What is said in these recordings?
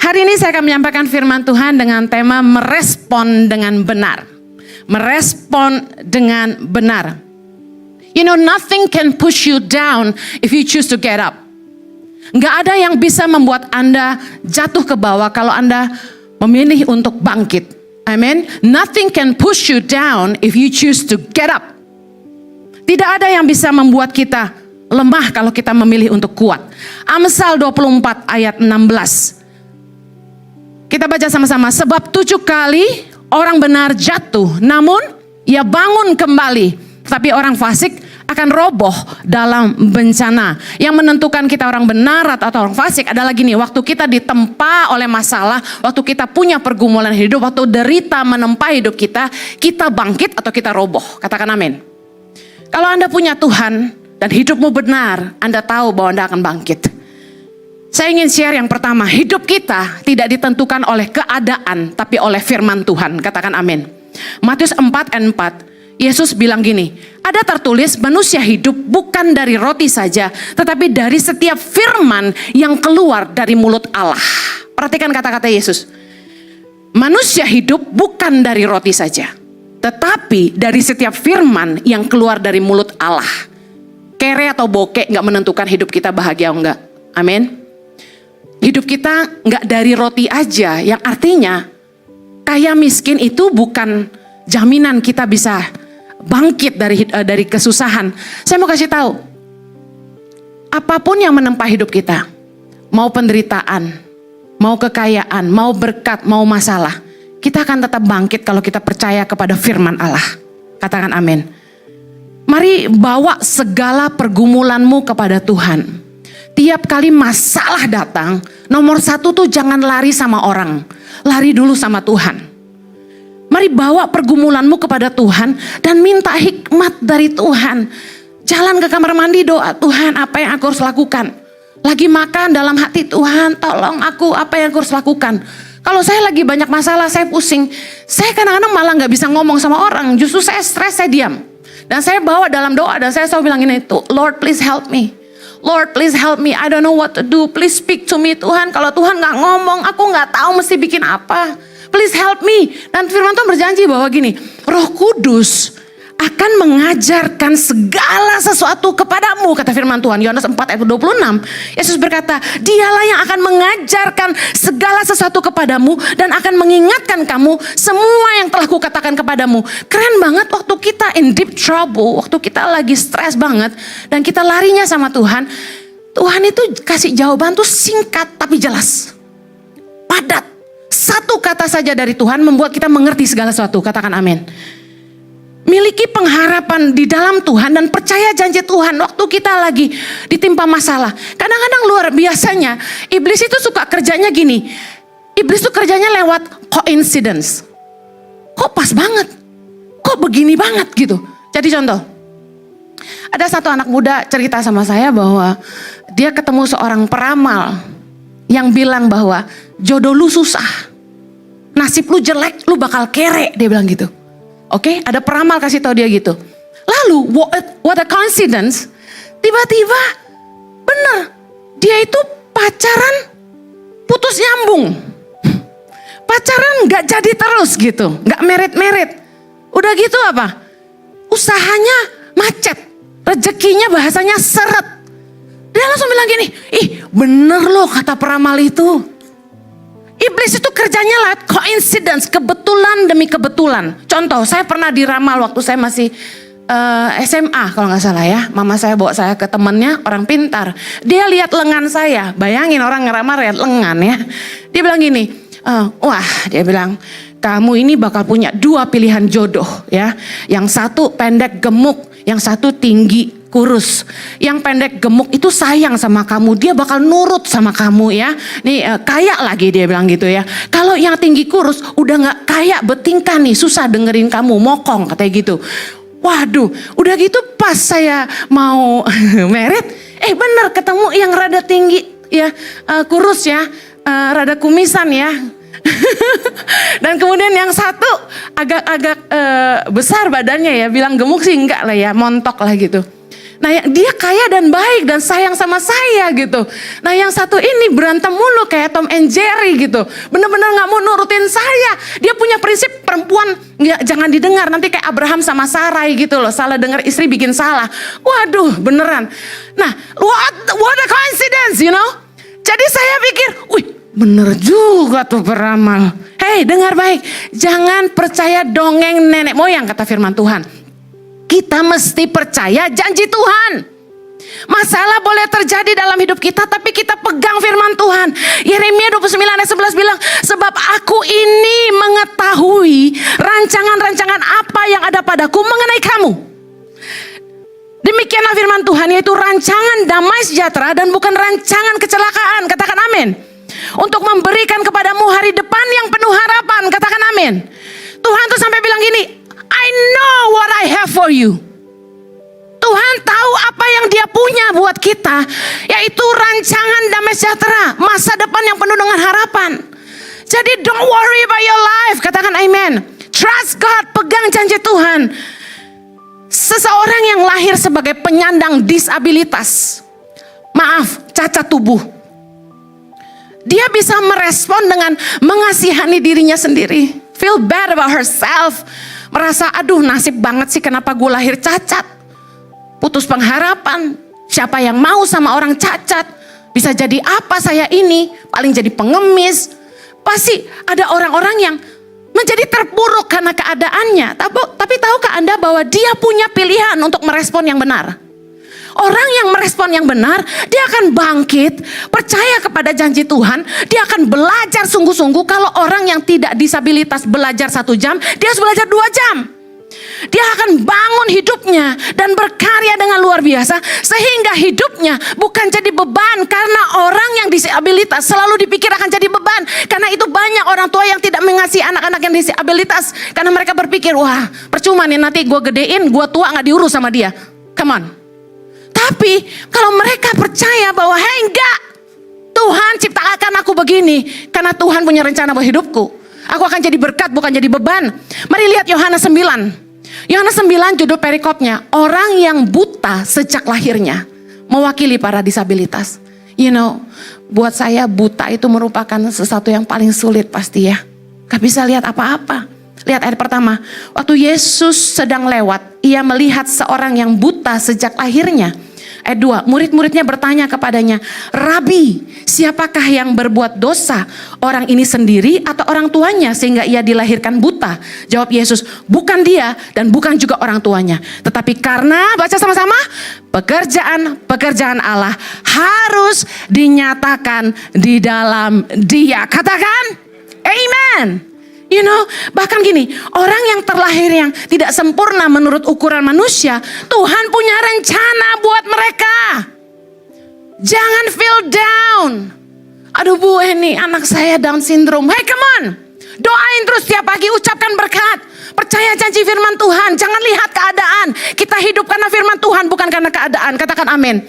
Hari ini saya akan menyampaikan firman Tuhan dengan tema merespon dengan benar. Merespon dengan benar. You know, nothing can push you down if you choose to get up. Nggak ada yang bisa membuat Anda jatuh ke bawah kalau Anda memilih untuk bangkit. Amen. Nothing can push you down if you choose to get up. Tidak ada yang bisa membuat kita lemah kalau kita memilih untuk kuat. Amsal 24 ayat 16. Kita baca sama-sama. Sebab 7 kali orang benar jatuh, namun ia bangun kembali. Tapi orang fasik akan roboh dalam bencana. Yang menentukan kita orang benar atau orang fasik adalah gini. Waktu kita ditempa oleh masalah, waktu kita punya pergumulan hidup, waktu derita menempa hidup kita, kita bangkit atau kita roboh. Katakan amin. Kalau Anda punya Tuhan dan hidupmu benar, Anda tahu bahwa Anda akan bangkit. Saya ingin share yang pertama, hidup kita tidak ditentukan oleh keadaan, tapi oleh firman Tuhan. Katakan amin. Matius 4 ayat 4, Yesus bilang gini, ada tertulis manusia hidup bukan dari roti saja, tetapi dari setiap firman yang keluar dari mulut Allah. Perhatikan kata-kata Yesus. Manusia hidup bukan dari roti saja, tetapi dari setiap firman yang keluar dari mulut Allah. Kere atau bokek gak menentukan hidup kita bahagia atau enggak. Amin. Hidup kita nggak dari roti aja, yang artinya kaya miskin itu bukan jaminan kita bisa bangkit dari kesusahan. Saya mau kasih tahu, apapun yang menempa hidup kita, mau penderitaan, mau kekayaan, mau berkat, mau masalah, kita akan tetap bangkit kalau kita percaya kepada firman Allah. Katakan amin. Mari bawa segala pergumulanmu kepada Tuhan. Tiap kali masalah datang, nomor 1 tuh jangan lari sama orang. Lari dulu sama Tuhan. Mari bawa pergumulanmu kepada Tuhan dan minta hikmat dari Tuhan. Jalan ke kamar mandi doa, Tuhan apa yang aku harus lakukan? Lagi makan dalam hati, Tuhan tolong aku, apa yang aku harus lakukan? Kalau saya lagi banyak masalah, saya pusing. Saya kadang-kadang malah gak bisa ngomong sama orang. Justru saya stres, saya diam. Dan saya bawa dalam doa dan saya selalu bilang ini, Lord please help me. Lord please help me, I don't know what to do, please speak to me Tuhan. Kalau Tuhan gak ngomong, aku gak tahu mesti bikin apa. Please help me. Dan firman Tuhan berjanji bahwa gini, Roh Kudus akan mengajarkan segala sesuatu kepadamu, kata firman Tuhan. Yohanes 4 ayat 26, Yesus berkata, dialah yang akan mengajarkan segala sesuatu kepadamu dan akan mengingatkan kamu semua yang telah kukatakan kepadamu. Keren banget waktu kita in deep trouble, waktu kita lagi stres banget dan kita larinya sama Tuhan. Tuhan itu kasih jawaban tuh singkat tapi jelas, padat. Satu kata saja dari Tuhan membuat kita mengerti segala sesuatu. Katakan amin. Miliki pengharapan di dalam Tuhan dan percaya janji Tuhan waktu kita lagi ditimpa masalah. Kadang-kadang luar biasanya iblis itu suka kerjanya gini. Iblis itu kerjanya lewat coincidence. Kok pas banget? Kok begini banget gitu. Jadi contoh, ada satu anak muda cerita sama saya bahwa dia ketemu seorang peramal yang bilang bahwa jodoh lu susah, nasib lu jelek, lu bakal kere, dia bilang gitu. Oke, ada peramal kasih tahu dia gitu. Lalu, what a coincidence, tiba-tiba bener, dia itu pacaran putus nyambung. Pacaran gak jadi terus gitu, gak merit-merit. Udah gitu apa? Usahanya macet, rezekinya bahasanya seret. Dia langsung bilang gini, ih bener loh kata peramal itu. Iblis itu kerjanya lewat coincidence, kebetulan demi kebetulan. Contoh, saya pernah diramal waktu saya masih SMA kalau nggak salah ya. Mama saya bawa saya ke temennya, orang pintar. Dia lihat lengan saya, bayangin orang ngeramal lihat lengan ya. Dia bilang gini, wah dia bilang, kamu ini bakal punya 2 pilihan jodoh ya. Yang satu pendek gemuk, yang satu tinggi kurus. Yang pendek gemuk itu sayang sama kamu, dia bakal nurut sama kamu ya. Nih kaya lagi dia bilang gitu ya. Kalau yang tinggi kurus udah gak kaya betingkah nih, susah dengerin kamu, mokong katanya gitu. Waduh, udah gitu pas saya mau merit, bener ketemu yang rada tinggi ya, kurus ya, rada kumisan ya. Dan kemudian yang satu agak besar badannya ya, bilang gemuk sih enggak lah ya, montok lah gitu. Nah dia kaya dan baik dan sayang sama saya gitu. Nah yang satu ini berantem mulu kayak Tom and Jerry gitu. Bener-bener gak mau nurutin saya. Dia punya prinsip perempuan jangan didengar. Nanti kayak Abraham sama Sarai gitu loh. Salah dengar istri bikin salah. Waduh beneran. Nah what a coincidence you know. Jadi saya pikir wih bener juga tuh peramal. Hei dengar baik. Jangan percaya dongeng nenek moyang kata firman Tuhan. Kita mesti percaya janji Tuhan. Masalah boleh terjadi dalam hidup kita, tapi kita pegang firman Tuhan. Yeremia 29 ayat 11 bilang, sebab aku ini mengetahui rancangan-rancangan apa yang ada padaku mengenai kamu. Demikianlah firman Tuhan, yaitu rancangan damai sejahtera dan bukan rancangan kecelakaan. Katakan amin. Untuk memberikan kepadamu hari depan yang penuh harapan. Katakan amin. Tuhan tuh sampai bilang gini, I know what I have for you. Tuhan tahu apa yang dia punya buat kita, yaitu rancangan damai sejahtera, masa depan yang penuh dengan harapan. Jadi don't worry about your life, katakan amen. Trust God, pegang janji Tuhan. Seseorang yang lahir sebagai penyandang disabilitas, maaf, cacat tubuh, dia bisa merespon dengan mengasihani dirinya sendiri. Feel bad about herself. Merasa aduh nasib banget sih kenapa gue lahir cacat. Putus pengharapan. Siapa yang mau sama orang cacat? Bisa jadi apa saya ini? Paling jadi pengemis. Pasti ada orang-orang yang menjadi terpuruk karena keadaannya. Tapi tahukah Anda bahwa dia punya pilihan untuk merespon yang benar? Orang yang merespon yang benar, dia akan bangkit, percaya kepada janji Tuhan, dia akan belajar sungguh-sungguh. Kalau orang yang tidak disabilitas belajar 1 jam, dia harus belajar 2 jam. Dia akan bangun hidupnya dan berkarya dengan luar biasa, sehingga hidupnya bukan jadi beban. Karena orang yang disabilitas selalu dipikir akan jadi beban. Karena itu banyak orang tua yang tidak mengasihi anak-anak yang disabilitas. Karena mereka berpikir, wah percuma nih nanti gue gedein, gue tua gak diurus sama dia. Come on. Tapi kalau mereka percaya bahwa hei enggak, Tuhan ciptakan aku begini karena Tuhan punya rencana buat hidupku. Aku akan jadi berkat bukan jadi beban. Mari lihat Yohanes 9. Yohanes 9 judul perikopnya, orang yang buta sejak lahirnya, mewakili para disabilitas. You know, buat saya buta itu merupakan sesuatu yang paling sulit pasti ya. Gak bisa lihat apa-apa. Lihat ayat pertama, waktu Yesus sedang lewat, ia melihat seorang yang buta sejak lahirnya. Ayat 2, murid-muridnya bertanya kepadanya, Rabi, siapakah yang berbuat dosa? Orang ini sendiri atau orang tuanya sehingga ia dilahirkan buta? Jawab Yesus, bukan dia dan bukan juga orang tuanya. Tetapi karena, baca sama-sama, pekerjaan Allah harus dinyatakan di dalam dia. Katakan, amen. You know, bahkan gini, orang yang terlahir yang tidak sempurna menurut ukuran manusia, Tuhan punya rencana buat mereka. Jangan feel down. Aduh Bu Eni, anak saya Down syndrome. Hey come on, doain terus tiap pagi, ucapkan berkat. Percaya janji firman Tuhan, jangan lihat keadaan. Kita hidup karena firman Tuhan, bukan karena keadaan. Katakan amin.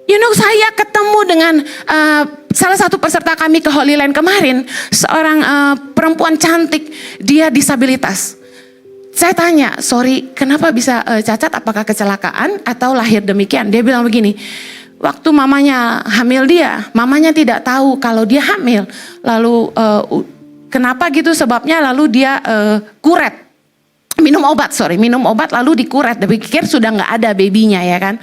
You know, saya ketemu dengan salah satu peserta kami ke Holy Land kemarin, seorang perempuan cantik, dia disabilitas. Saya tanya, sorry, kenapa bisa cacat? Apakah kecelakaan atau lahir demikian? Dia bilang begini, waktu mamanya hamil dia, mamanya tidak tahu kalau dia hamil. Lalu kenapa gitu sebabnya? Lalu dia kuret, minum obat lalu dikuret. Dia pikir sudah nggak ada babynya ya kan?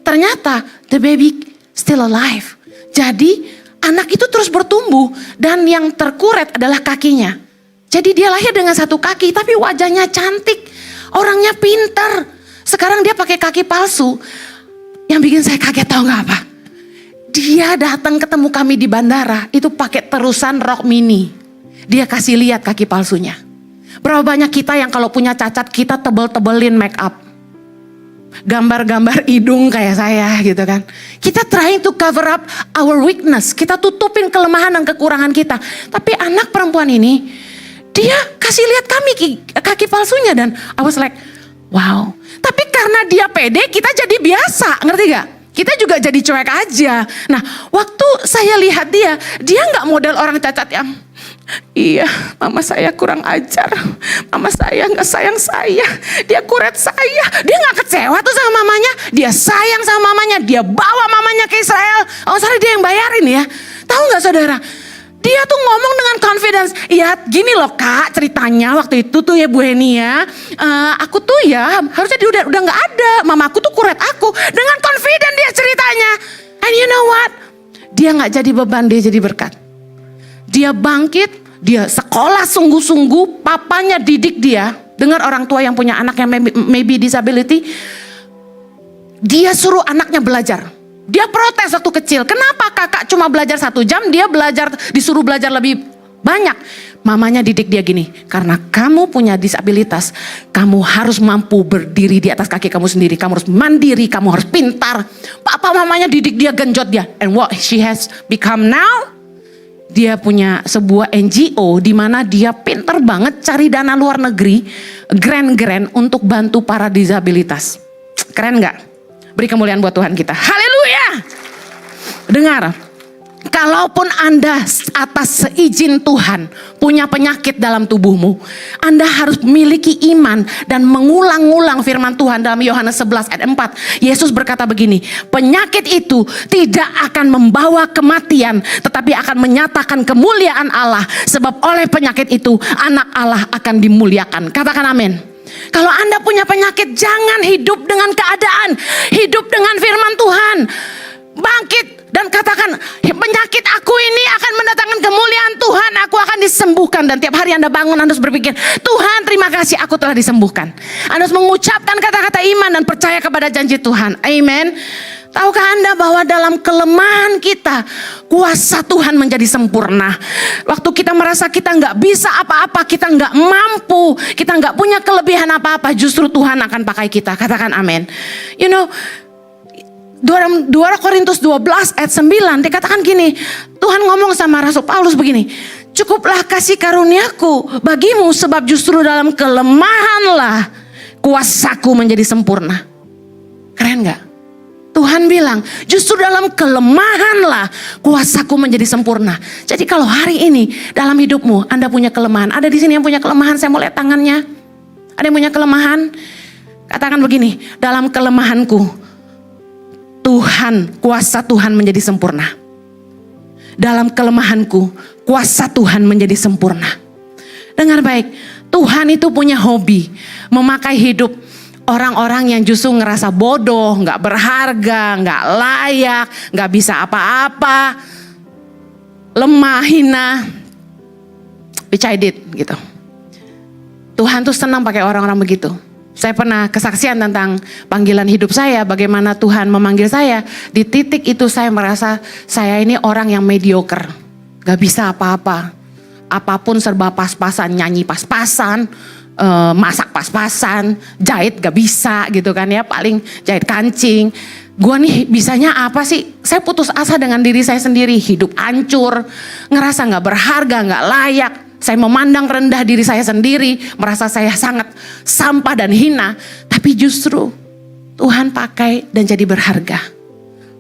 Ternyata the baby still alive. Jadi anak itu terus bertumbuh dan yang terkuret adalah kakinya. Jadi dia lahir dengan 1 kaki tapi wajahnya cantik, orangnya pintar. Sekarang dia pakai kaki palsu. Yang bikin saya kaget tahu nggak apa? Dia datang ketemu kami di bandara itu pakai terusan rok mini. Dia kasih lihat kaki palsunya. Berapa banyak kita yang kalau punya cacat kita tebel-tebelin make up. Gambar-gambar hidung kayak saya gitu kan. Kita trying to cover up our weakness. Kita tutupin kelemahan dan kekurangan kita. Tapi anak perempuan ini, dia kasih lihat kami kaki palsunya dan I was like, wow. Tapi karena dia pede, kita jadi biasa, ngerti gak? Kita juga jadi cuek aja. Nah, waktu saya lihat dia gak model orang cacat yang Iya, mama saya kurang ajar. Mama saya gak sayang saya. Dia kuret saya. Dia gak kecewa tuh sama mamanya. Dia sayang sama mamanya. Dia bawa mamanya ke Israel. Oh sorry, dia yang bayarin ya. Tahu gak saudara? Dia tuh ngomong dengan confidence. Ya gini loh kak, ceritanya waktu itu tuh ya Bu Heni ya. Aku tuh ya harusnya dia udah gak ada. Mamaku tuh kuret aku. Dengan confident dia ceritanya. And you know what? Dia gak jadi beban, dia jadi berkat. Dia bangkit, dia sekolah sungguh-sungguh, papanya didik dia. Dengar orang tua yang punya anak yang maybe disability. Dia suruh anaknya belajar. Dia protes waktu kecil. Kenapa kakak cuma belajar 1 jam, dia disuruh belajar lebih banyak. Mamanya didik dia gini, karena kamu punya disabilitas, kamu harus mampu berdiri di atas kaki kamu sendiri. Kamu harus mandiri, kamu harus pintar. Papa mamanya didik dia, genjot dia. And what she has become now? Dia punya sebuah NGO di mana dia pinter banget cari dana luar negeri, grand untuk bantu para disabilitas. Keren gak? Beri kemuliaan buat Tuhan kita. Haleluya! Dengar, kalaupun Anda atas seizin Tuhan punya penyakit dalam tubuhmu, Anda harus memiliki iman dan mengulang-ulang firman Tuhan dalam Yohanes 11 ayat 4. Yesus berkata begini, penyakit itu tidak akan membawa kematian, tetapi akan menyatakan kemuliaan Allah. Sebab oleh penyakit itu anak Allah akan dimuliakan. Katakan amin. Kalau Anda punya penyakit, jangan hidup dengan keadaan, hidup dengan firman Tuhan. Bangkit dan katakan, penyakit aku ini akan mendatangkan kemuliaan Tuhan, aku akan disembuhkan. Dan tiap hari Anda bangun, Anda harus berpikir, Tuhan terima kasih aku telah disembuhkan. Anda harus mengucapkan kata-kata iman dan percaya kepada janji Tuhan. Amen. Tahukah Anda bahwa dalam kelemahan kita, kuasa Tuhan menjadi sempurna. Waktu kita merasa kita nggak bisa apa-apa, kita nggak mampu, kita nggak punya kelebihan apa-apa, justru Tuhan akan pakai kita. Katakan amin. You know, 2 Korintus 12 ayat 9 dikatakan gini, Tuhan ngomong sama Rasul Paulus begini, cukuplah kasih karuniaku bagimu, sebab justru dalam kelemahanlah kuasaku menjadi sempurna. Keren gak? Tuhan bilang, justru dalam kelemahanlah kuasaku menjadi sempurna. Jadi kalau hari ini dalam hidupmu Anda punya kelemahan, ada di sini yang punya kelemahan, saya mau lihat tangannya. Ada yang punya kelemahan? Katakan begini, dalam kelemahanku kuasa Tuhan menjadi sempurna. Dalam kelemahanku, kuasa Tuhan menjadi sempurna. Dengar baik, Tuhan itu punya hobi memakai hidup orang-orang yang justru ngerasa bodoh, gak berharga, gak layak, gak bisa apa-apa, lemah, hina, which I did gitu. Tuhan tuh senang pakai orang-orang begitu. Saya pernah kesaksian tentang panggilan hidup saya, bagaimana Tuhan memanggil saya. Di titik itu saya merasa saya ini orang yang mediocre, gak bisa apa-apa. Apapun serba pas-pasan, nyanyi pas-pasan, masak pas-pasan, jahit gak bisa gitu kan ya, paling jahit kancing. Gua nih bisanya apa sih? Saya putus asa dengan diri saya sendiri, hidup hancur, ngerasa gak berharga, gak layak. Saya memandang rendah diri saya sendiri, merasa saya sangat sampah dan hina. Tapi justru Tuhan pakai dan jadi berharga.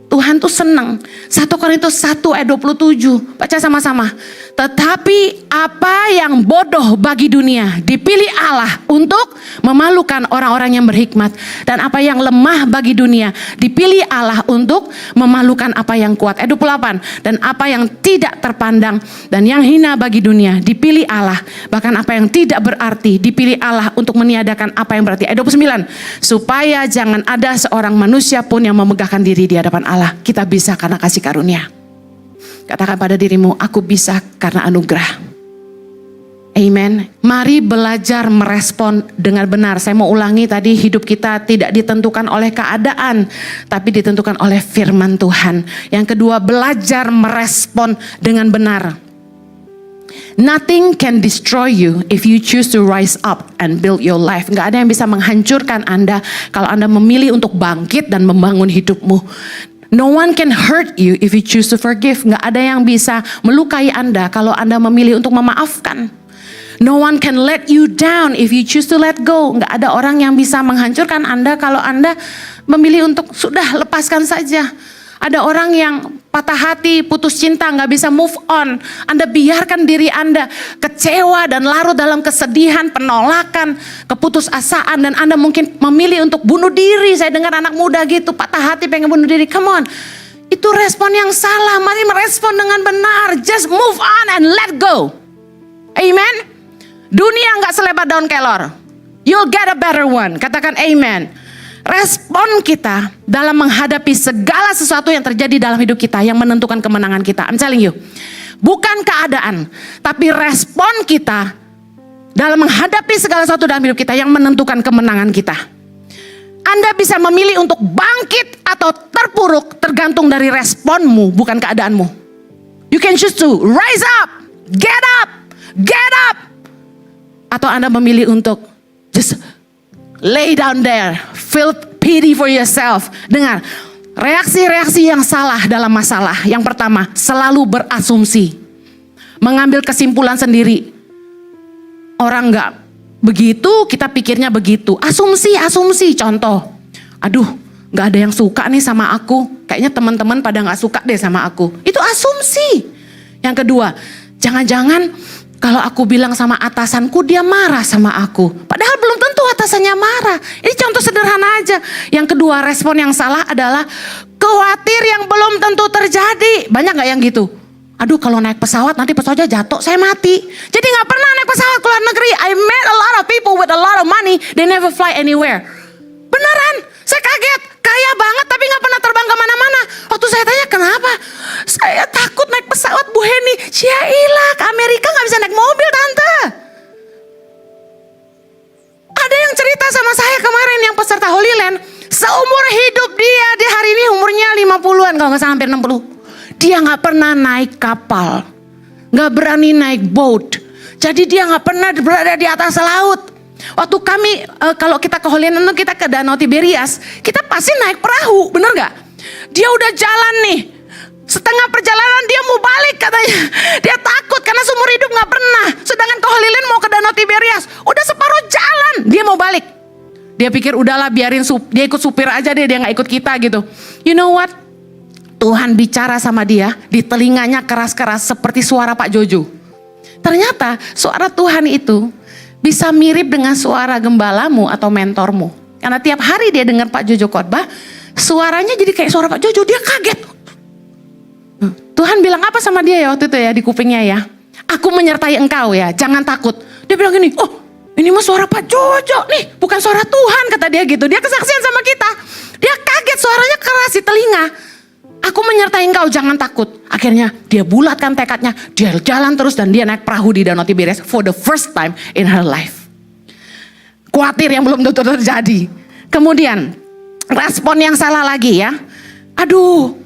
Tuhan tuh senang. 1 Korintus 1 ayat 27. Baca sama-sama. Tetapi apa yang bodoh bagi dunia dipilih Allah untuk memalukan orang-orang yang berhikmat. Dan apa yang lemah bagi dunia dipilih Allah untuk memalukan apa yang kuat. Ayat 28. Dan apa yang tidak terpandang dan yang hina bagi dunia dipilih Allah. Bahkan apa yang tidak berarti dipilih Allah untuk meniadakan apa yang berarti. Ayat 29. Supaya jangan ada seorang manusia pun yang memegahkan diri di hadapan Allah. Kita bisa karena kasih karunia. Katakan pada dirimu, aku bisa karena anugerah. Amen. Mari belajar merespon dengan benar. Saya mau ulangi tadi, hidup kita tidak ditentukan oleh keadaan, tapi ditentukan oleh firman Tuhan. Yang kedua, belajar merespon dengan benar. Nothing can destroy you if you choose to rise up and build your life. Gak ada yang bisa menghancurkan Anda kalau Anda memilih untuk bangkit dan membangun hidupmu. No one can hurt you if you choose to forgive. Gak ada yang bisa melukai Anda kalau Anda memilih untuk memaafkan. No one can let you down if you choose to let go. Gak ada orang yang bisa menghancurkan Anda kalau Anda memilih untuk sudah lepaskan saja. Ada orang yang patah hati, putus cinta, gak bisa move on. Anda biarkan diri Anda kecewa dan larut dalam kesedihan, penolakan, keputusasaan. Dan Anda mungkin memilih untuk bunuh diri. Saya dengar anak muda gitu, patah hati pengen bunuh diri. Come on, itu respon yang salah. Mari merespon dengan benar. Just move on and let go. Amen. Dunia gak selebar daun kelor. You'll get a better one. Katakan amen. Respon kita dalam menghadapi segala sesuatu yang terjadi dalam hidup kita yang menentukan kemenangan kita. I'm telling you. Bukan keadaan, tapi respon kita dalam menghadapi segala sesuatu dalam hidup kita yang menentukan kemenangan kita. Anda bisa memilih untuk bangkit atau terpuruk tergantung dari responmu, bukan keadaanmu. You can choose to rise up, get up, get up. Atau Anda memilih untuk just lay down there, feel pity for yourself. Dengar, reaksi-reaksi yang salah dalam masalah. Yang pertama, selalu berasumsi. Mengambil kesimpulan sendiri. Orang gak begitu, kita pikirnya begitu. Asumsi. Contoh, aduh gak ada yang suka nih sama aku. Kayaknya teman-teman pada gak suka deh sama aku. Itu asumsi. Yang kedua, jangan-jangan kalau aku bilang sama atasanku, dia marah sama aku. Padahal belum tentu atasannya marah. Ini contoh sederhana aja. Yang kedua, respon yang salah adalah khawatir yang belum tentu terjadi. Banyak gak yang gitu? Aduh, kalau naik pesawat nanti pesawatnya jatuh, saya mati. Jadi gak pernah naik pesawat ke luar negeri. I met a lot of people with a lot of money, they never fly anywhere. Beneran, saya kaget. Kaya banget tapi gak pernah terbang kemana-mana. Waktu saya tanya kenapa? Saya takut naik pesawat, Bu Heni. Syailah, ke Amerika gak bisa naik mobil, Tante. Ada yang cerita sama saya kemarin yang peserta Holy Land. Seumur hidup dia hari ini umurnya 50-an kalau gak salah, hampir 60. Dia gak pernah naik kapal. Gak berani naik boat. Jadi dia gak pernah berada di atas laut. Waktu kami, kalau kita ke Holy Land, kita ke Danau Tiberias, kita pasti naik perahu, bener gak? Dia udah jalan nih, setengah perjalanan dia mau balik katanya. Dia takut karena seumur hidup gak pernah. Sedangkan ke Holy Land mau ke Danau Tiberias, udah separuh jalan, dia mau balik. Dia pikir udahlah biarin dia ikut supir aja deh, dia gak ikut kita gitu. You know what? Tuhan bicara sama dia, di telinganya keras-keras seperti suara Pak Jojo. Ternyata suara Tuhan itu bisa mirip dengan suara gembalamu atau mentormu. Karena tiap hari dia dengar Pak Jojo khotbah, suaranya jadi kayak suara Pak Jojo, dia kaget. Tuhan bilang apa sama dia ya waktu itu ya di kupingnya ya? Aku menyertai engkau ya, jangan takut. Dia bilang gini, oh ini mah suara Pak Jojo nih, bukan suara Tuhan, kata dia gitu. Dia kesaksian sama kita. Dia kaget, suaranya keras di telinga. Aku menyertai engkau, jangan takut. Akhirnya dia bulatkan tekadnya, dia jalan terus dan dia naik perahu di Danau Tiberias for the first time in her life. Khawatir yang belum tentu terjadi. Kemudian respon yang salah lagi ya. Aduh,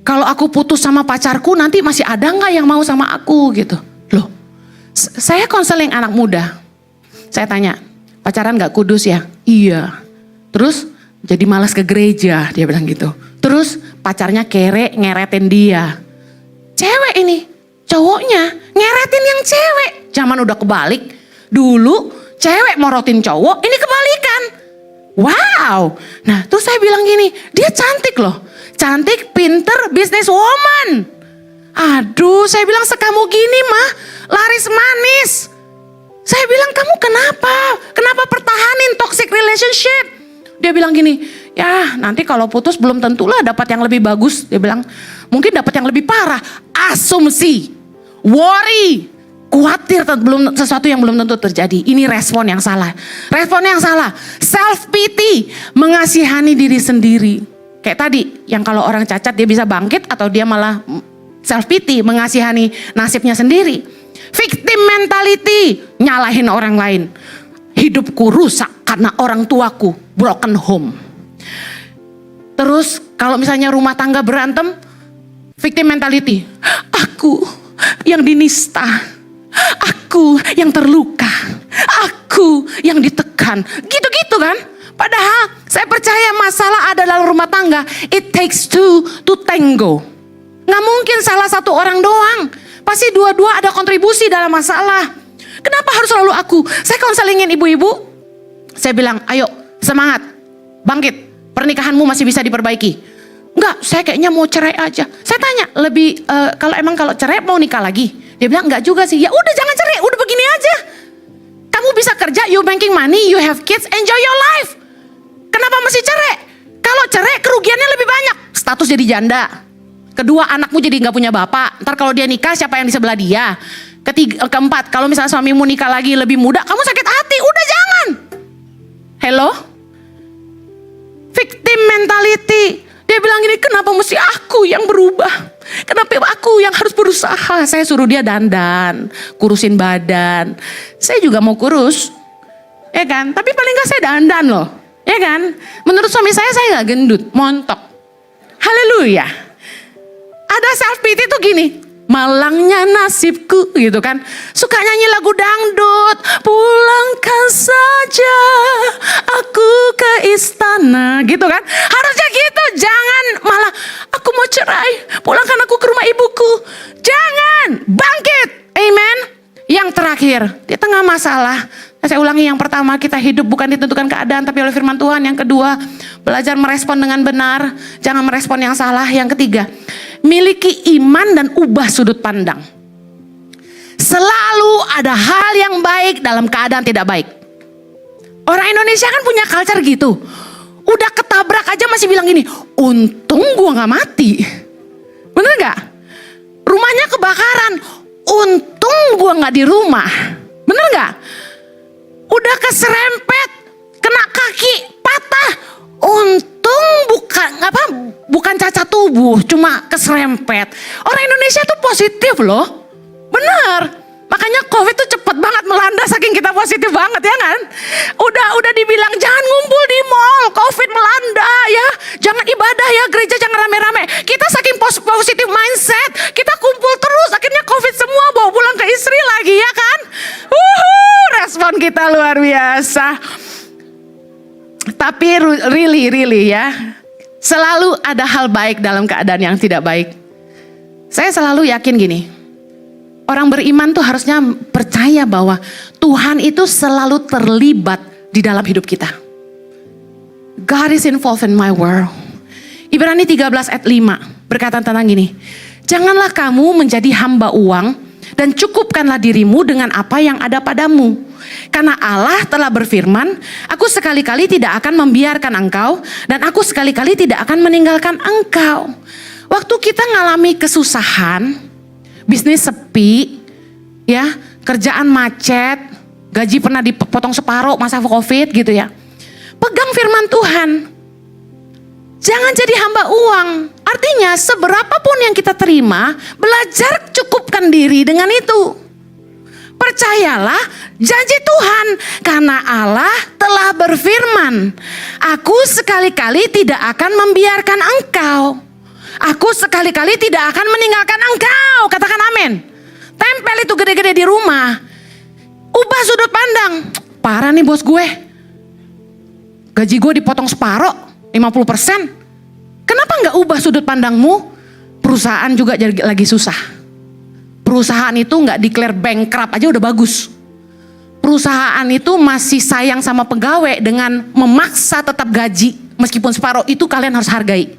kalau aku putus sama pacarku nanti masih ada nggak yang mau sama aku gitu. Loh, saya konseling anak muda. Saya tanya, pacaran nggak kudus ya? Iya. Terus jadi malas ke gereja, dia bilang gitu. Terus pacarnya kere ngeretin dia. Cewek ini, cowoknya ngeretin yang cewek. Zaman udah kebalik. Dulu cewek morotin cowok, ini kebalikan. Wow. Nah terus saya bilang gini, dia cantik loh. Cantik, pinter, business woman. Aduh, saya bilang sekamu gini mah laris manis. Saya bilang kamu kenapa? Kenapa pertahanin toxic relationship? Dia bilang gini, ya nanti kalau putus belum tentulah dapat yang lebih bagus. Dia bilang mungkin dapat yang lebih parah. Asumsi, worry, khawatir sesuatu yang belum tentu terjadi. Ini respon yang salah. Respon yang salah, self pity, mengasihani diri sendiri. Kayak tadi, yang kalau orang cacat dia bisa bangkit atau dia malah self pity, mengasihani nasibnya sendiri. Victim mentality, nyalahin orang lain. Hidupku rusak karena orang tuaku, broken home. Terus kalau misalnya rumah tangga berantem, victim mentality. Aku yang dinista, aku yang terluka, aku yang ditekan. Gitu-gitu kan. Padahal saya percaya masalah ada dalam rumah tangga, it takes two to tango. Gak mungkin salah satu orang doang. Pasti dua-dua ada kontribusi dalam masalah. Kenapa harus selalu aku? Saya konselingin ibu-ibu. Saya bilang, ayo semangat, bangkit. Pernikahanmu masih bisa diperbaiki. Enggak, saya kayaknya mau cerai aja. Saya tanya, kalau cerai mau nikah lagi? Dia bilang enggak juga sih. Ya udah jangan cerai, udah begini aja. Kamu bisa kerja, you making money, you have kids, enjoy your life. Kenapa mesti cerai? Kalau cerai kerugiannya lebih banyak. Status jadi janda. Kedua, anakmu jadi nggak punya bapak. Ntar kalau dia nikah, siapa yang di sebelah dia? Keempat, kalau misalnya suamimu nikah lagi lebih muda, kamu sakit hati. Udah jangan. Hello? Victim mentality. Dia bilang gini, kenapa mesti aku yang berubah? Kenapa aku yang harus berusaha? Saya suruh dia dandan, kurusin badan. Saya juga mau kurus, ya kan? Tapi paling nggak saya dandan loh, ya kan? Menurut suami saya nggak gendut, montok. Haleluya. Ada self pity tuh gini, malangnya nasibku gitu kan. Suka nyanyi lagu dangdut, pulangkan saja aku ke istana gitu kan. Harusnya gitu, jangan malah aku mau cerai, pulangkan aku ke rumah ibuku. Jangan, bangkit, amen. Yang terakhir, di tengah masalah, saya ulangi, yang pertama, kita hidup bukan ditentukan keadaan tapi oleh firman Tuhan. Yang kedua, belajar merespon dengan benar, jangan merespon yang salah. Yang ketiga, miliki iman dan ubah sudut pandang. Selalu ada hal yang baik dalam keadaan tidak baik. Orang Indonesia kan punya culture gitu. Udah ketabrak aja masih bilang gini, untung gua gak mati. Bener gak? Rumahnya kebakaran, untung gua gak di rumah. Bener gak? Udah keserempet, kena kaki, patah. Untung bukan cacat tubuh, cuma keserempet. Orang Indonesia tuh positif loh. Bener. Makanya COVID tuh cepet banget melanda saking kita positif banget, ya kan? Udah dibilang jangan ngumpul di mall, COVID melanda ya. Jangan ibadah ya, gereja jangan rame-rame. Kita saking positif mindset, kita kumpul terus, akhirnya COVID semua bawa pulang ke istri lagi, ya kan? Respon kita luar biasa. Tapi really ya, selalu ada hal baik dalam keadaan yang tidak baik. Saya selalu yakin gini, orang beriman tuh harusnya percaya bahwa Tuhan itu selalu terlibat di dalam hidup kita. God is involved in my world. Ibrani 13 ayat 5 berkata tentang gini, janganlah kamu menjadi hamba uang dan cukupkanlah dirimu dengan apa yang ada padamu. Karena Allah telah berfirman, aku sekali-kali tidak akan membiarkan engkau dan aku sekali-kali tidak akan meninggalkan engkau. Waktu kita ngalami kesusahan, bisnis sepi, ya, kerjaan macet, gaji pernah dipotong separuh masa COVID gitu ya. Pegang firman Tuhan. Jangan jadi hamba uang. Artinya seberapapun yang kita terima, belajar cukupkan diri dengan itu. Percayalah janji Tuhan, karena Allah telah berfirman, aku sekali-kali tidak akan membiarkan engkau. Aku sekali-kali tidak akan meninggalkan engkau. Katakan amin. Tempel itu gede-gede di rumah. Ubah sudut pandang. Parah nih bos gue. Gaji gue dipotong separuh, 50%. Kenapa gak ubah sudut pandangmu? Perusahaan juga lagi susah. Perusahaan itu gak declare bankrupt aja udah bagus. Perusahaan itu masih sayang sama pegawai dengan memaksa tetap gaji. Meskipun separuh, itu kalian harus hargai.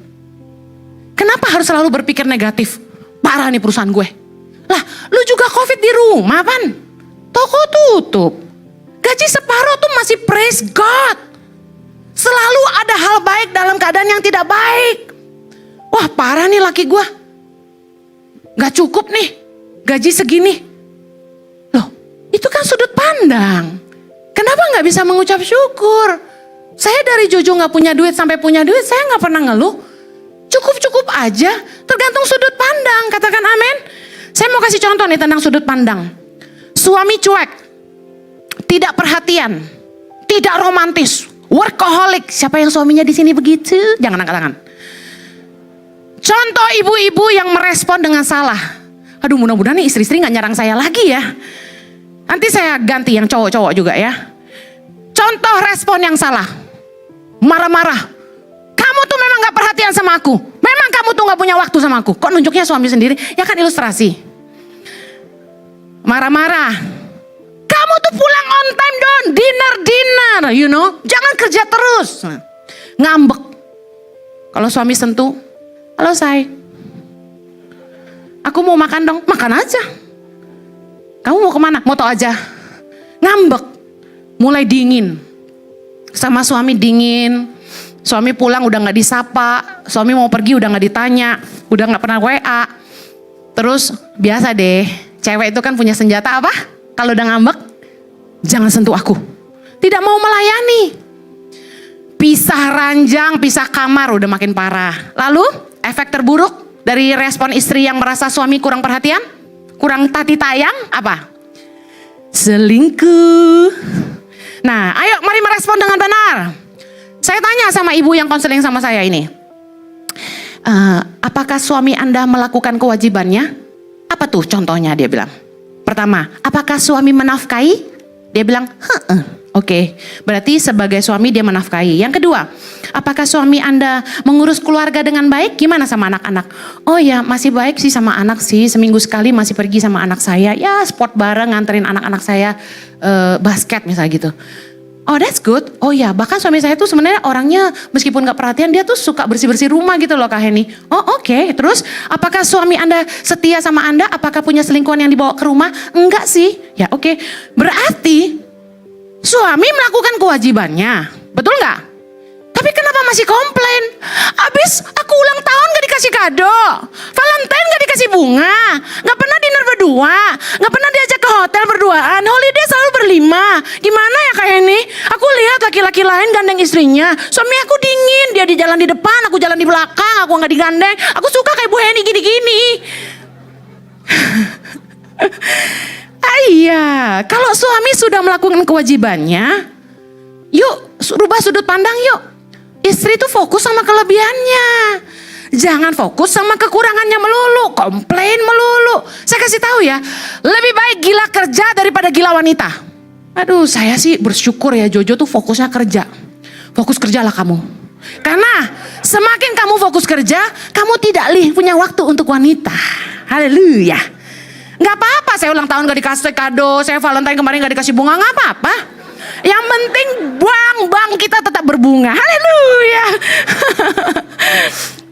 Kenapa harus selalu berpikir negatif? Parah nih perusahaan gue. Lah, lu juga COVID di rumah, Pan. Toko tutup. Gaji separuh tuh masih praise God. Selalu ada hal baik dalam keadaan yang tidak baik. Wah, parah nih laki gue. Gak cukup nih, gaji segini. Loh, itu kan sudut pandang. Kenapa gak bisa mengucap syukur? Saya dari Jojo gak punya duit sampai punya duit, saya gak pernah ngeluh. Cukup-cukup aja, tergantung sudut pandang. Katakan amin. Saya mau kasih contoh nih tentang sudut pandang. Suami cuek, tidak perhatian, tidak romantis, workaholic. Siapa yang suaminya di sini begitu? Jangan angkat tangan. Contoh ibu-ibu yang merespon dengan salah. Aduh, mudah-mudahan nih istri-istri gak nyerang saya lagi ya. Nanti saya ganti yang cowok-cowok juga ya. Contoh respon yang salah. Marah-marah. Kamu tuh memang gak perhatian sama aku. Memang kamu tuh gak punya waktu sama aku. Kok nunjuknya suami sendiri? Ya kan ilustrasi. Marah-marah. Kamu tuh pulang on time dong. Dinner, you know. Jangan kerja terus. Ngambek. Kalau suami sentuh, Halo say, aku mau makan dong. Makan aja. Kamu mau kemana? Mau tau aja. Ngambek, mulai dingin. Sama suami dingin. Suami pulang udah gak disapa. Suami mau pergi udah gak ditanya. Udah gak pernah WA. Terus biasa deh, cewek itu kan punya senjata apa? Kalau udah ngambek, jangan sentuh aku. Tidak mau melayani. Pisah ranjang, pisah kamar, udah makin parah. Lalu efek terburuk dari respon istri yang merasa suami kurang perhatian, kurang tati tayang, apa? Selingkuh. Nah, ayo mari merespon dengan benar. Saya tanya sama ibu yang konseling sama saya ini. Apakah suami Anda melakukan kewajibannya? Apa tuh contohnya? Dia bilang. Pertama, apakah suami menafkahi? Dia bilang, Oke, berarti sebagai suami dia menafkahi. Yang kedua, apakah suami Anda mengurus keluarga dengan baik? Gimana sama anak-anak? Oh ya, masih baik sih sama anak sih. Seminggu sekali masih pergi sama anak saya. Ya sport bareng, nganterin anak-anak saya basket misalnya gitu. Oh that's good. Oh ya, bahkan suami saya tuh sebenarnya orangnya meskipun gak perhatian, dia tuh suka bersih-bersih rumah gitu loh Kak Heni. Oh oke. Terus apakah suami Anda setia sama Anda? Apakah punya selingkuhan yang dibawa ke rumah? Enggak sih. Ya oke. Berarti suami melakukan kewajibannya. Betul gak? Tapi kenapa masih komplain? Abis aku ulang tahun gak dikasih kado, Valentine gak dikasih bunga, gak pernah dinner berdua, gak pernah diajak ke hotel berduaan, holiday selalu berlima. Gimana ya kayak ini? Aku lihat laki-laki lain gandeng istrinya, suami aku dingin, dia di jalan di depan, aku jalan di belakang, aku gak digandeng. Aku suka kayak Bu Heni gini-gini. Iya, kalau suami sudah melakukan kewajibannya, yuk rubah sudut pandang yuk. Istri tuh fokus sama kelebihannya. Jangan fokus sama kekurangannya melulu, komplain melulu. Saya kasih tahu ya, lebih baik gila kerja daripada gila wanita. Aduh, saya sih bersyukur ya Jojo tuh fokusnya kerja. Fokus kerjalah kamu. Karena semakin kamu fokus kerja, kamu tidak punya waktu untuk wanita. Haleluya. Gak apa-apa saya ulang tahun gak dikasih kado, saya Valentine kemarin gak dikasih bunga, gak apa-apa. Yang penting bank kita tetap berbunga. Haleluya.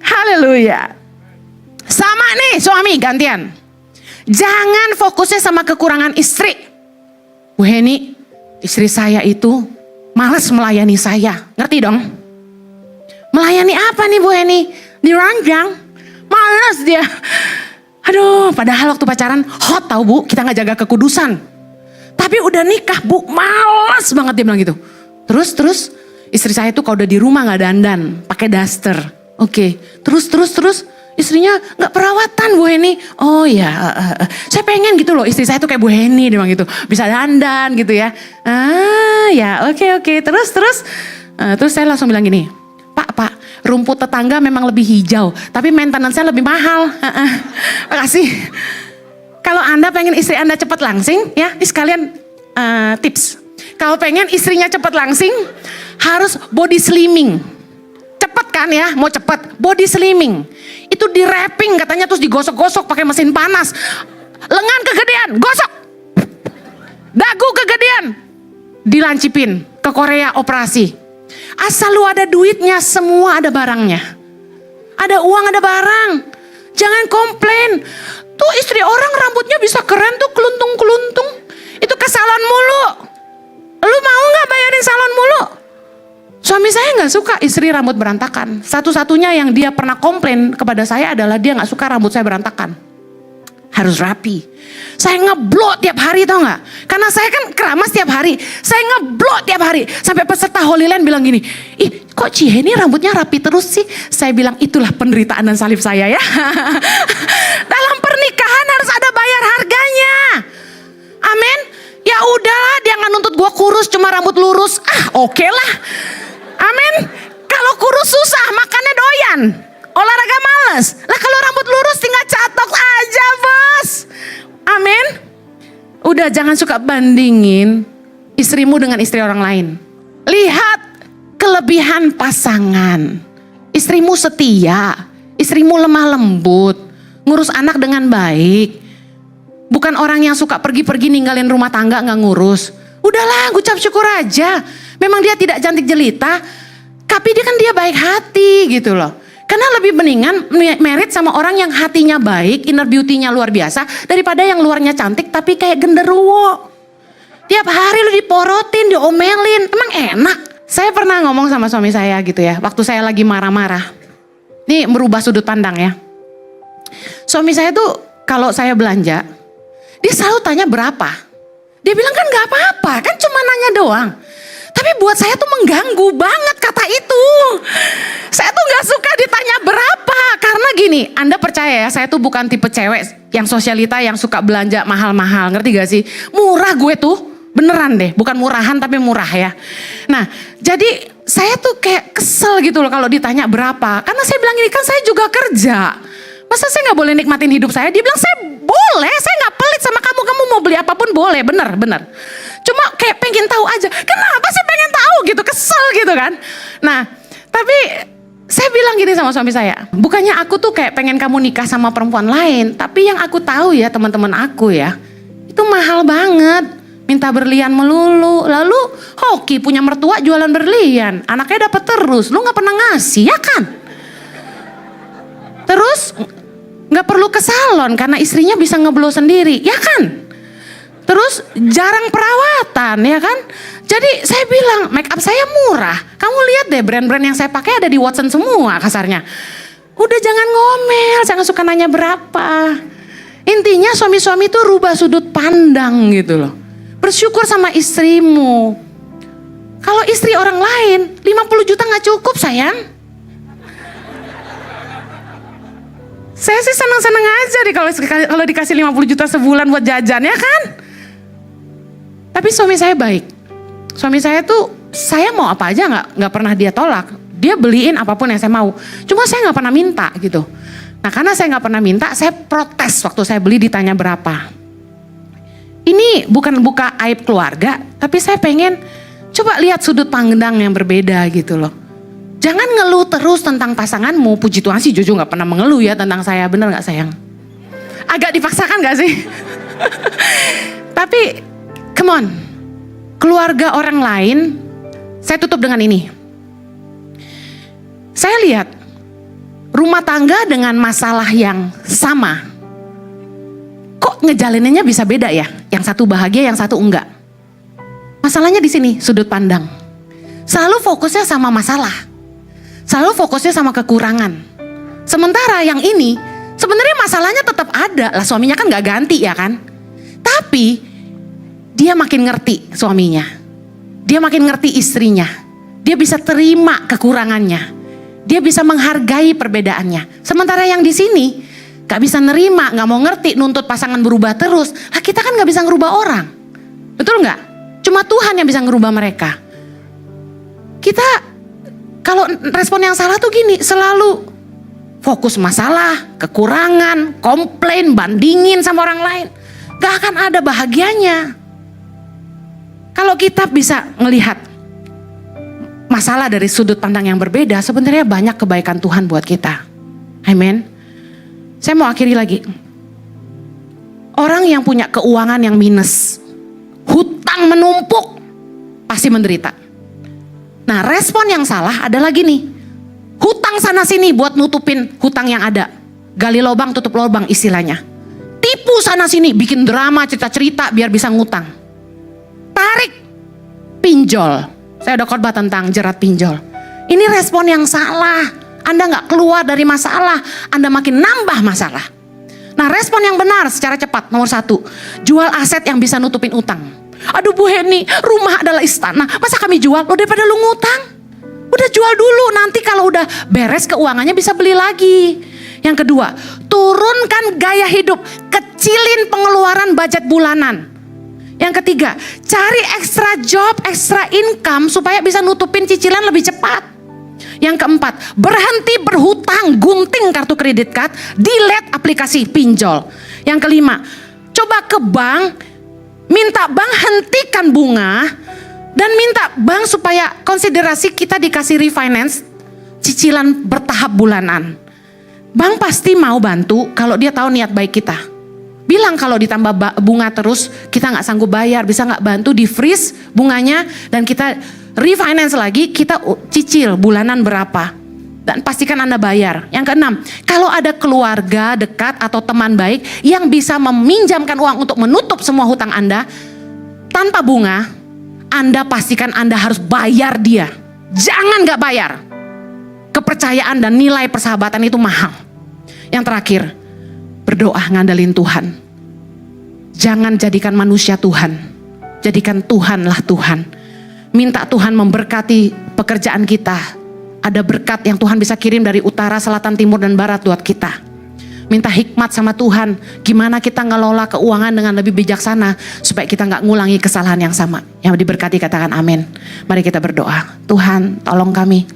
Haleluya. Sama nih suami gantian. Jangan fokusnya sama kekurangan istri. Bu Heni, istri saya itu malas melayani saya. Ngerti dong? Melayani apa nih Bu Heni? Diranjang. Malas dia. Aduh, padahal waktu pacaran hot tau Bu, kita gak jaga kekudusan. Tapi udah nikah Bu, malas banget dia bilang gitu. Terus istri saya tuh kalau udah di rumah gak dandan, pakai daster. Oke, terus istrinya gak perawatan Bu Heni. Oh ya, saya pengen gitu loh istri saya tuh kayak Bu Heni dia bilang gitu. Bisa dandan gitu ya. Ya oke. Terus saya langsung bilang gini, Pak, rumput tetangga memang lebih hijau, tapi maintenance-nya lebih mahal. Makasih. Kalau Anda pengen istri Anda cepat langsing, ya ini sekalian tips. Kalau pengen istrinya cepat langsing, harus body slimming. Cepet kan ya, mau cepet, body slimming. Itu di wrapping katanya terus digosok-gosok pakai mesin panas. Lengan kegedean, gosok. Dagu kegedean, dilancipin ke Korea operasi. Asal lu ada duitnya, semua ada barangnya. Ada uang, ada barang. Jangan komplain. Tuh istri orang rambutnya bisa keren tuh, keluntung-keluntung. Itu ke salon mulu. Lu mau gak bayarin salon mulu? Suami saya gak suka istri rambut berantakan. Satu-satunya yang dia pernah komplain kepada saya adalah dia gak suka rambut saya berantakan. Harus rapi. Saya ngeblok tiap hari tau gak? Karena saya kan keramas tiap hari. Saya ngeblok tiap hari. Sampai peserta Holy Land bilang gini, ih kok Cie ini rambutnya rapi terus sih? Saya bilang itulah penderitaan dan salib saya ya. Dalam pernikahan harus ada bayar harganya. Amin. Ya udahlah, dia nggak nuntut gue kurus cuma rambut lurus. Oke lah. Amin. Kalau kurus susah, makannya doyan. Olahraga males. Lah kalau rambut lurus tinggal catok aja bos. Amin. Udah jangan suka bandingin istrimu dengan istri orang lain. Lihat kelebihan pasangan. Istrimu setia, istrimu lemah lembut, ngurus anak dengan baik. Bukan orang yang suka pergi-pergi ninggalin rumah tangga gak ngurus. Udahlah, ucap syukur aja. Memang dia tidak cantik jelita, tapi dia kan dia baik hati gitu loh. Karena lebih mendingan merit sama orang yang hatinya baik, inner beauty-nya luar biasa, daripada yang luarnya cantik tapi kayak genderuwo. Tiap hari lu diporotin, diomelin, emang enak. Saya pernah ngomong sama suami saya gitu ya, waktu saya lagi marah-marah. Ini merubah sudut pandang ya. Suami saya tuh kalau saya belanja, dia selalu tanya berapa. Dia bilang kan gak apa-apa, kan cuma nanya doang. Tapi buat saya tuh mengganggu banget kata itu. Saya tuh gak suka ditanya berapa. Karena gini, Anda percaya ya, saya tuh bukan tipe cewek yang sosialita yang suka belanja mahal-mahal. Ngerti gak sih? Murah gue tuh, beneran deh. Bukan murahan tapi murah ya. Nah, jadi saya tuh kayak kesel gitu loh kalau ditanya berapa. Karena saya bilang ini kan saya juga kerja. Masa saya gak boleh nikmatin hidup saya? Dia bilang saya boleh, saya gak pelit sama kamu. Kamu mau beli apapun boleh, bener. Cuma kayak pengen tahu aja. Kenapa sih pengen tahu gitu, kesel gitu kan. Nah, tapi saya bilang gini sama suami saya. Bukannya aku tuh kayak pengen kamu nikah sama perempuan lain. Tapi yang aku tahu ya teman-teman aku ya. Itu mahal banget. Minta berlian melulu. Lalu hoki punya mertua jualan berlian. Anaknya dapat terus. Lu gak pernah ngasih ya kan? Terus gak perlu ke salon karena istrinya bisa ngeblow sendiri, ya kan? Terus jarang perawatan, ya kan? Jadi saya bilang make up saya murah. Kamu lihat deh brand-brand yang saya pakai ada di Watson semua kasarnya. Udah jangan ngomel, jangan suka nanya berapa. Intinya suami-suami itu rubah sudut pandang gitu loh. Bersyukur sama istrimu. Kalau istri orang lain 50 juta gak cukup sayang. Saya sih senang-senang aja deh kalau dikasih 50 juta sebulan buat jajan ya kan. Tapi suami saya baik. Suami saya tuh saya mau apa aja nggak pernah dia tolak. Dia beliin apapun yang saya mau. Cuma saya nggak pernah minta gitu. Nah karena saya nggak pernah minta, saya protes waktu saya beli ditanya berapa. Ini bukan buka aib keluarga, tapi saya pengen coba lihat sudut pandang yang berbeda gitu loh. Jangan ngeluh terus tentang pasanganmu. Puji Tuhan sih Jojo gak pernah mengeluh ya tentang saya. Bener gak sayang? Agak dipaksakan gak sih? Tapi come on. Keluarga orang lain. Saya tutup dengan ini. Saya lihat rumah tangga dengan masalah yang sama. Kok ngejalaninnya bisa beda ya? Yang satu bahagia, yang satu enggak. Masalahnya di sini, sudut pandang. Selalu fokusnya sama masalah. Selalu fokusnya sama kekurangan. Sementara yang ini sebenarnya masalahnya tetap ada lah, suaminya kan gak ganti ya kan. Tapi dia makin ngerti suaminya. Dia makin ngerti istrinya. Dia bisa terima kekurangannya. Dia bisa menghargai perbedaannya. Sementara yang di sini gak bisa nerima, gak mau ngerti, nuntut pasangan berubah terus. Lah kita kan gak bisa ngerubah orang. Betul gak? Cuma Tuhan yang bisa ngerubah mereka. Kita kalau respon yang salah tuh gini, selalu fokus masalah, kekurangan, komplain, bandingin sama orang lain. Gak akan ada bahagianya. Kalau kita bisa ngelihat masalah dari sudut pandang yang berbeda, sebenarnya banyak kebaikan Tuhan buat kita. Amin. Saya mau akhiri lagi. Orang yang punya keuangan yang minus, hutang menumpuk, pasti menderita. Nah respon yang salah adalah gini, hutang sana sini buat nutupin hutang yang ada. Gali lubang tutup lubang istilahnya. Tipu sana sini bikin drama cerita-cerita biar bisa ngutang. Tarik pinjol. Saya udah khotbah tentang jerat pinjol. Ini respon yang salah. Anda gak keluar dari masalah, Anda makin nambah masalah. Nah respon yang benar secara cepat nomor 1, jual aset yang bisa nutupin utang. Aduh Bu Heni, rumah adalah istana. Masa kami jual? Lo daripada lu ngutang. Udah jual dulu, nanti kalau udah beres keuangannya bisa beli lagi. Yang kedua, turunkan gaya hidup. Kecilin pengeluaran budget bulanan. Yang ketiga, cari extra job, extra income supaya bisa nutupin cicilan lebih cepat. Yang keempat, berhenti berhutang, gunting kartu kredit card, delete aplikasi pinjol. Yang kelima, coba ke bank, minta bank hentikan bunga dan minta bank supaya konsiderasi kita dikasih refinance cicilan bertahap bulanan. Bank pasti mau bantu kalau dia tahu niat baik kita. Bilang kalau ditambah bunga terus kita nggak sanggup bayar, bisa nggak bantu di freeze bunganya dan kita refinance lagi, kita cicil bulanan berapa. Dan pastikan Anda bayar. Yang keenam, kalau ada keluarga dekat atau teman baik yang bisa meminjamkan uang untuk menutup semua hutang Anda tanpa bunga, Anda pastikan Anda harus bayar dia. Jangan gak bayar. Kepercayaan dan nilai persahabatan itu mahal. Yang terakhir, berdoa ngandelin Tuhan. Jangan jadikan manusia Tuhan. Jadikan Tuhanlah Tuhan. Minta Tuhan memberkati pekerjaan kita. Ada berkat yang Tuhan bisa kirim dari utara, selatan, timur, dan barat buat kita. Minta hikmat sama Tuhan. Gimana kita ngelola keuangan dengan lebih bijaksana. Supaya kita gak ngulangi kesalahan yang sama. Yang diberkati katakan amin. Mari kita berdoa. Tuhan tolong kami.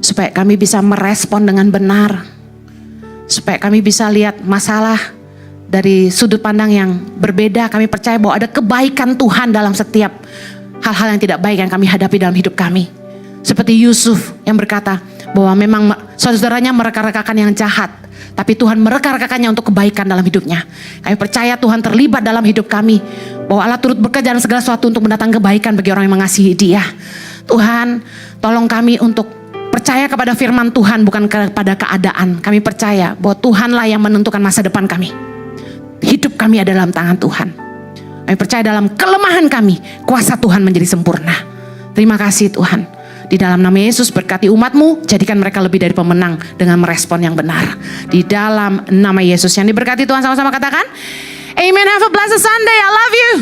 Supaya kami bisa merespon dengan benar. Supaya kami bisa lihat masalah dari sudut pandang yang berbeda. Kami percaya bahwa ada kebaikan Tuhan dalam setiap hal-hal yang tidak baik yang kami hadapi dalam hidup kami. Seperti Yusuf yang berkata bahwa memang saudara-saudaranya mereka-rekakan yang jahat. Tapi Tuhan mereka-rekakannya untuk kebaikan dalam hidupnya. Kami percaya Tuhan terlibat dalam hidup kami. Bahwa Allah turut bekerja dalam segala sesuatu untuk mendatangkan kebaikan bagi orang yang mengasihi Dia. Tuhan tolong kami untuk percaya kepada firman Tuhan bukan kepada keadaan. Kami percaya bahwa Tuhanlah yang menentukan masa depan kami. Hidup kami ada dalam tangan Tuhan. Kami percaya dalam kelemahan kami kuasa Tuhan menjadi sempurna. Terima kasih Tuhan. Di dalam nama Yesus berkati umat-Mu, jadikan mereka lebih dari pemenang dengan merespon yang benar. Di dalam nama Yesus yang diberkati Tuhan, sama-sama katakan, Amen. Have a blessed Sunday. I love you.